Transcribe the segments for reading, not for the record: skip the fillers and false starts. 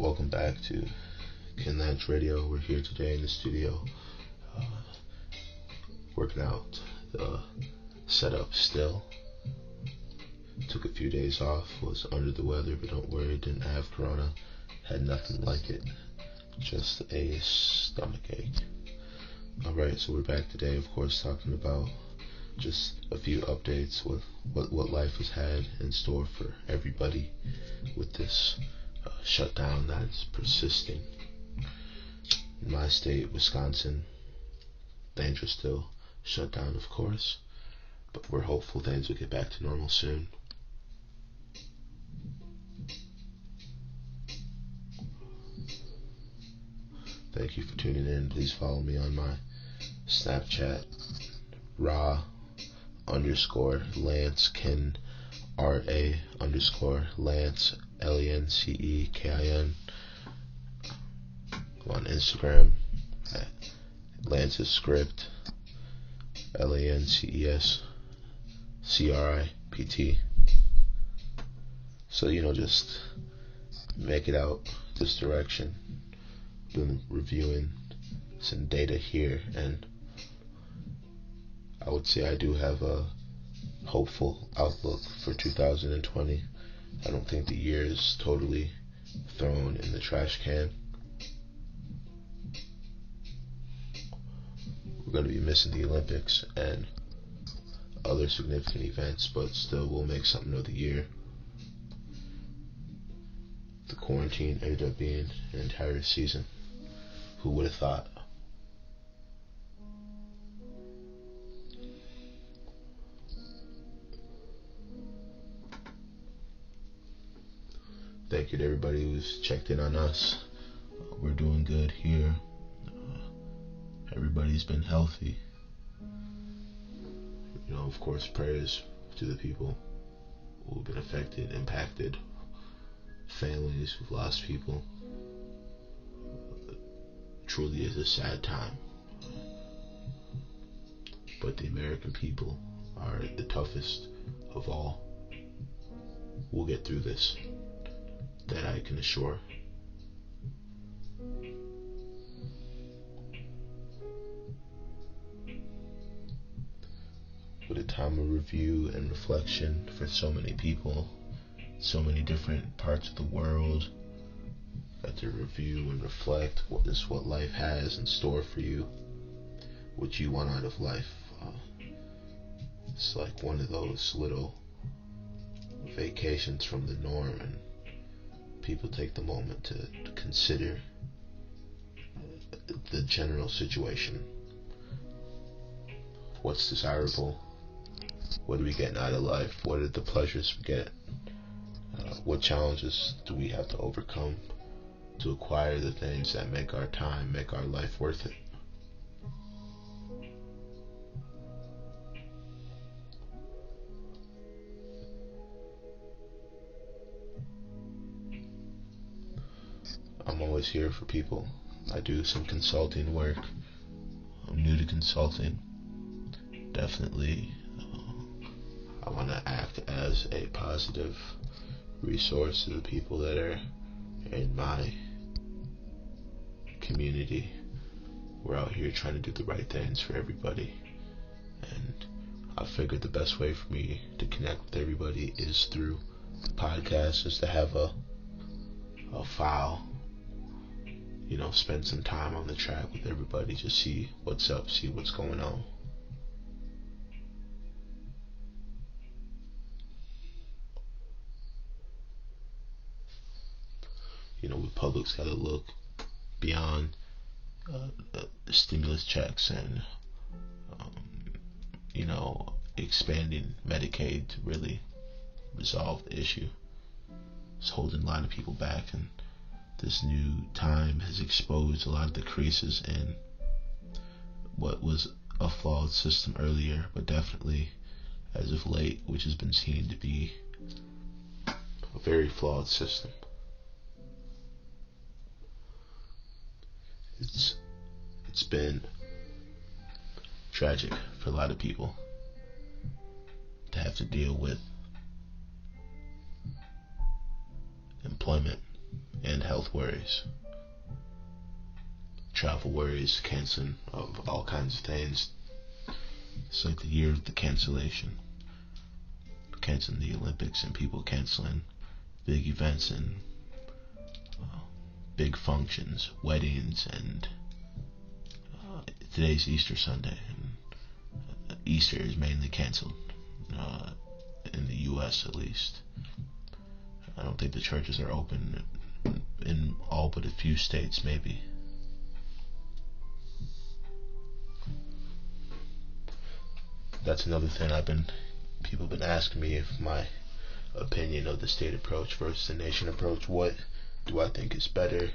Welcome back to Kinlands Radio. We're here today in the studio, uh, working out the setup still. Took a few days off, was under the weather, but don't worry, didn't have corona, had nothing like it, just a stomach ache. Alright, so we're back today, of course, talking about just a few updates with what life has had in store for everybody with this shutdown that's persisting. In my state, Wisconsin, things are still shut down, of course, but we're hopeful things will get back to normal soon. Thank you for tuning in. Please follow me on my Snapchat, Ra_Lance_Kin, RA_Lance, LANCEKIN. On Instagram at Lance's Script, LANCESCRIPT. So, just make it out this direction. Been reviewing some data here, and I would say I do have a hopeful outlook for 2020. I don't think the year is totally thrown in the trash can. We're going to be missing the Olympics and other significant events, but still we'll make something of the year. The quarantine ended up being an entire season. Who would have thought? Thank you to everybody who's checked in on us. We're doing good here. Everybody's been healthy. Of course, prayers to the people who've been affected, impacted, families who've lost people. Truly is a sad time. But the American people are the toughest of all. We'll get through this. That I can assure. With a time of review and reflection for so many people, so many different parts of the world, got to review and reflect what life has in store for you, what you want out of life. It's like one of those little vacations from the norm, and people take the moment to consider the general situation. What's desirable? What are we getting out of life? What are the pleasures we get? What challenges do we have to overcome to acquire the things that make our time, make our life worth it? I'm always here for people. I do some consulting work. I'm new to consulting. Definitely, I want to act as a positive resource to the people that are in my community. We're out here trying to do the right things for everybody, and I figured the best way for me to connect with everybody is through the podcast, is to have a file, spend some time on the track with everybody, just see what's up, see what's going on. The public's got to look beyond stimulus checks and expanding Medicaid to really resolve the issue. It's holding a lot of people back, and this new time has exposed a lot of the creases in what was a flawed system earlier, but definitely as of late, which has been seen to be a very flawed system. It's been tragic for a lot of people to have to deal with employment and health worries, travel worries, canceling of all kinds of things. It's like the year of the cancellation, canceling the Olympics and people canceling big events and big functions, weddings, and today's Easter Sunday, and Easter is mainly canceled in the U.S. at least. I don't think the churches are open in all but a few states, maybe. That's another thing people have been asking me, if my opinion of the state approach versus the nation approach. What do I think is better?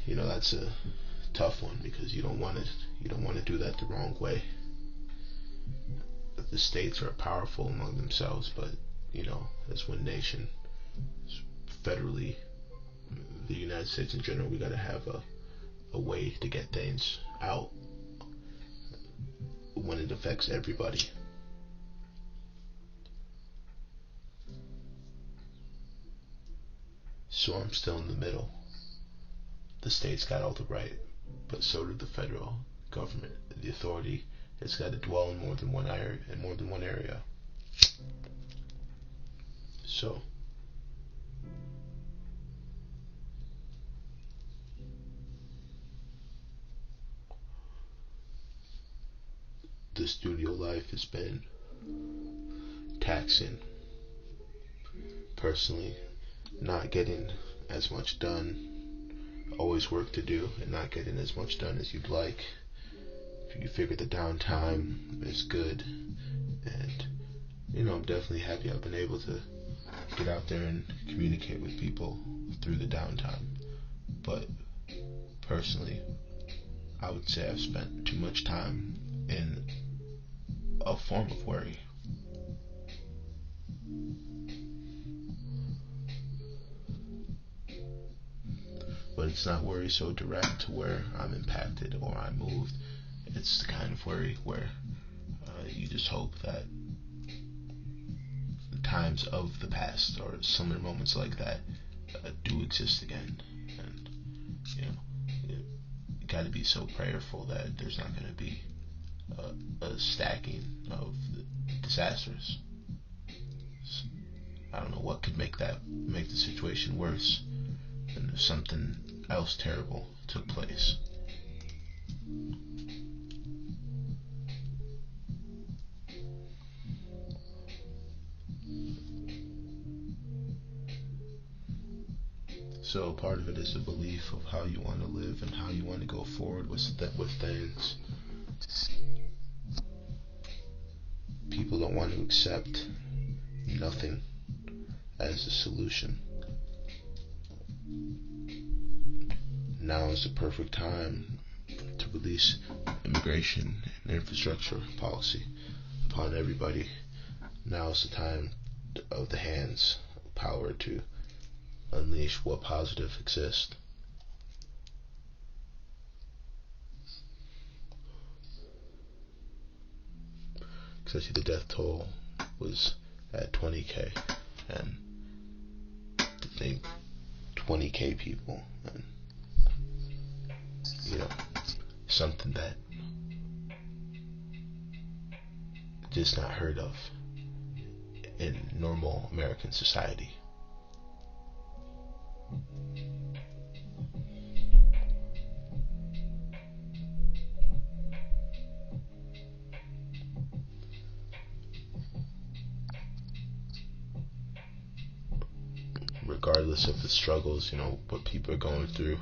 That's a tough one, because you don't want to do that the wrong way. The states are powerful among themselves, but as one nation, federally, the United States in general, we got to have a way to get things out when it affects everybody. So I'm still in the middle. The states got all the right, but so did the federal government. The authority has got to dwell in more than one area. So the studio life has been taxing. Personally, not getting as much done. Always work to do and not getting as much done as you'd like. If you figure the downtime is good, and I'm definitely happy I've been able to get out there and communicate with people through the downtime. But personally, I would say I've spent too much time in a form of worry. But it's not worry so direct to where I'm impacted or I'm moved. It's the kind of worry where you just hope that the times of the past or similar moments like that do exist again. And you got to be so prayerful that there's not going to be a stacking of disasters. I don't know what could make the situation worse than if something else terrible took place. So part of it is a belief of how you want to live and how you want to go forward with things. People don't want to accept nothing as a solution. Now is the perfect time to release immigration and infrastructure policy upon everybody. Now is the time of the hands of power to unleash what positive exists. Because I see the death toll was at 20k, and to think 20k people, and something that just not heard of in normal American society. Regardless of the struggles, what people are going through,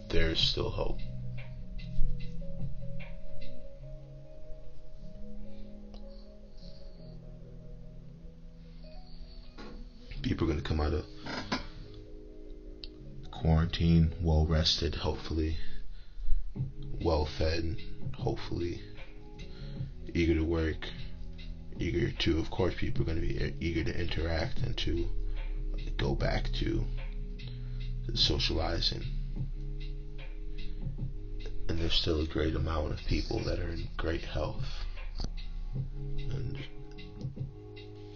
there's still hope. People are going to come out of quarantine well rested, hopefully, well fed, hopefully, eager to work, eager to, of course, people are going to be eager to interact and to go back to socializing. And there's still a great amount of people that are in great health. And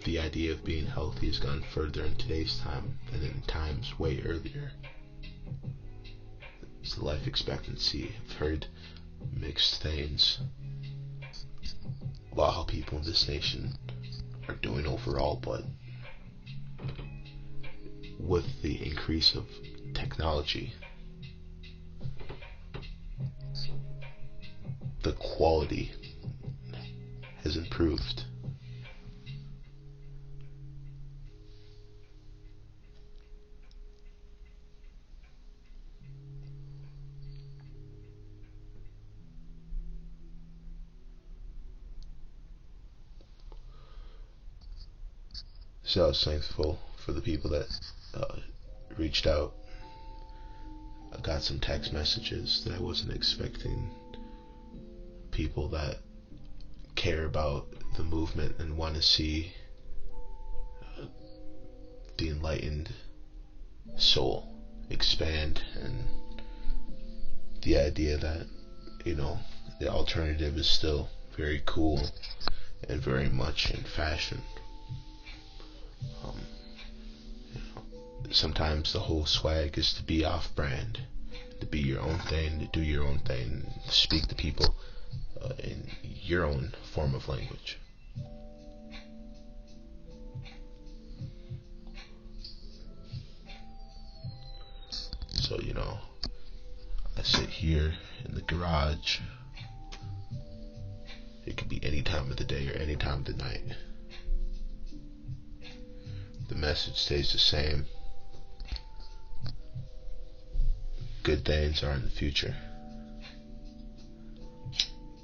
the idea of being healthy has gone further in today's time than in times way earlier. So life expectancy, I've heard mixed things about how people in this nation are doing overall, but with the increase of technology, the quality has improved. So I was thankful for the people that reached out. I got some text messages that I wasn't expecting. People that care about the movement and want to see the enlightened soul expand, and the idea that, the alternative is still very cool and very much in fashion. Sometimes the whole swag is to be off-brand, to be your own thing, to do your own thing, to speak to people in your own form of language. So, I sit here in the garage. It could be any time of the day or any time of the night. The message stays the same. Good things are in the future.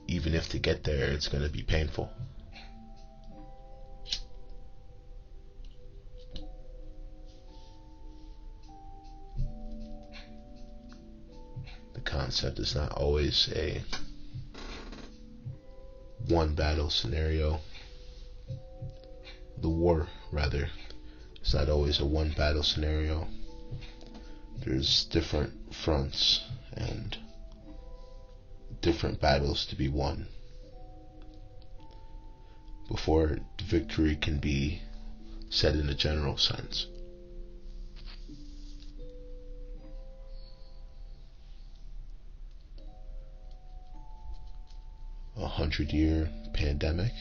Even if to get there it's going to be painful. The concept is not always a one battle scenario. The war, rather, is not always a one battle scenario. There's different fronts and different battles to be won before victory can be said in a general sense. A 100-year pandemic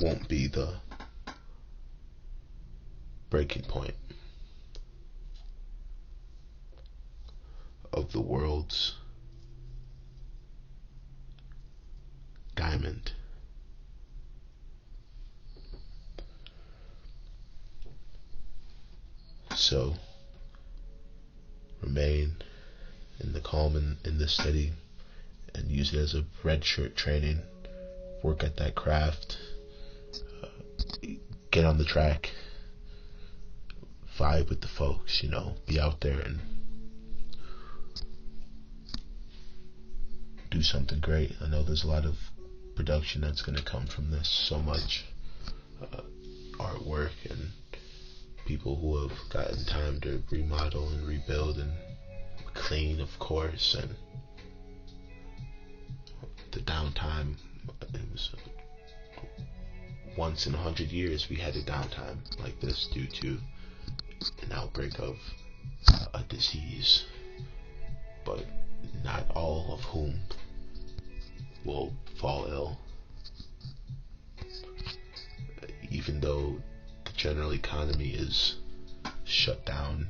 won't be the breaking point of the world's diamond. So remain in the calm and in the steady, and use it as a red shirt training. Work at that craft. Get on the track. Vibe with the folks, be out there and do something great. I know there's a lot of production that's going to come from this. So much artwork and people who have gotten time to remodel and rebuild and clean, of course, and the downtime. It was once in 100 years we had a downtime like this due to an outbreak of a disease, but not all of whom will fall ill. Even though the general economy is shut down,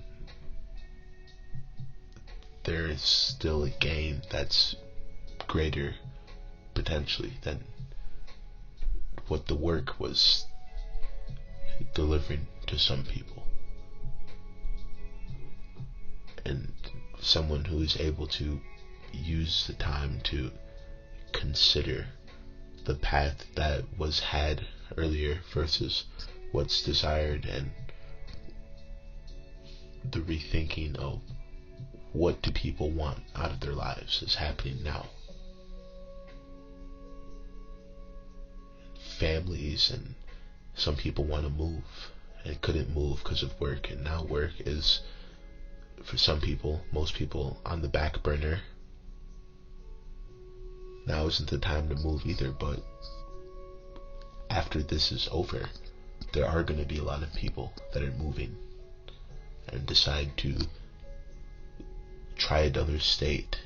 there is still a gain that's greater potentially than what the work was delivering to some people. And someone who is able to use the time to consider the path that was had earlier versus what's desired, and the rethinking of what do people want out of their lives is happening now. Families, and some people want to move and couldn't move because of work, and now work is, for some people, most people, on the back burner. now isn't the time to move either, but after this is over, there are going to be a lot of people that are moving and decide to try another state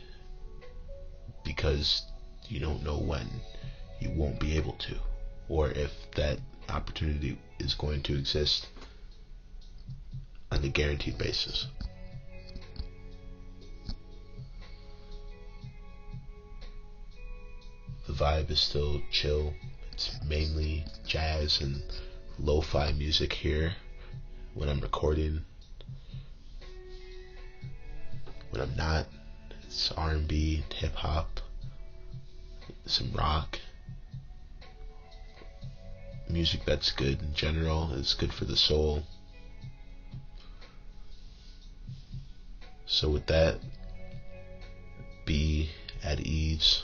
because you don't know when you won't be able to, or if that opportunity is going to exist on a guaranteed basis. The vibe is still chill. It's mainly jazz and lo-fi music here when I'm recording. When I'm not, it's R&B, hip-hop, some rock. Music that's good in general. It's good for the soul. So with that, be at ease.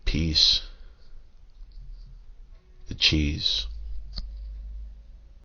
Peace. The cheese.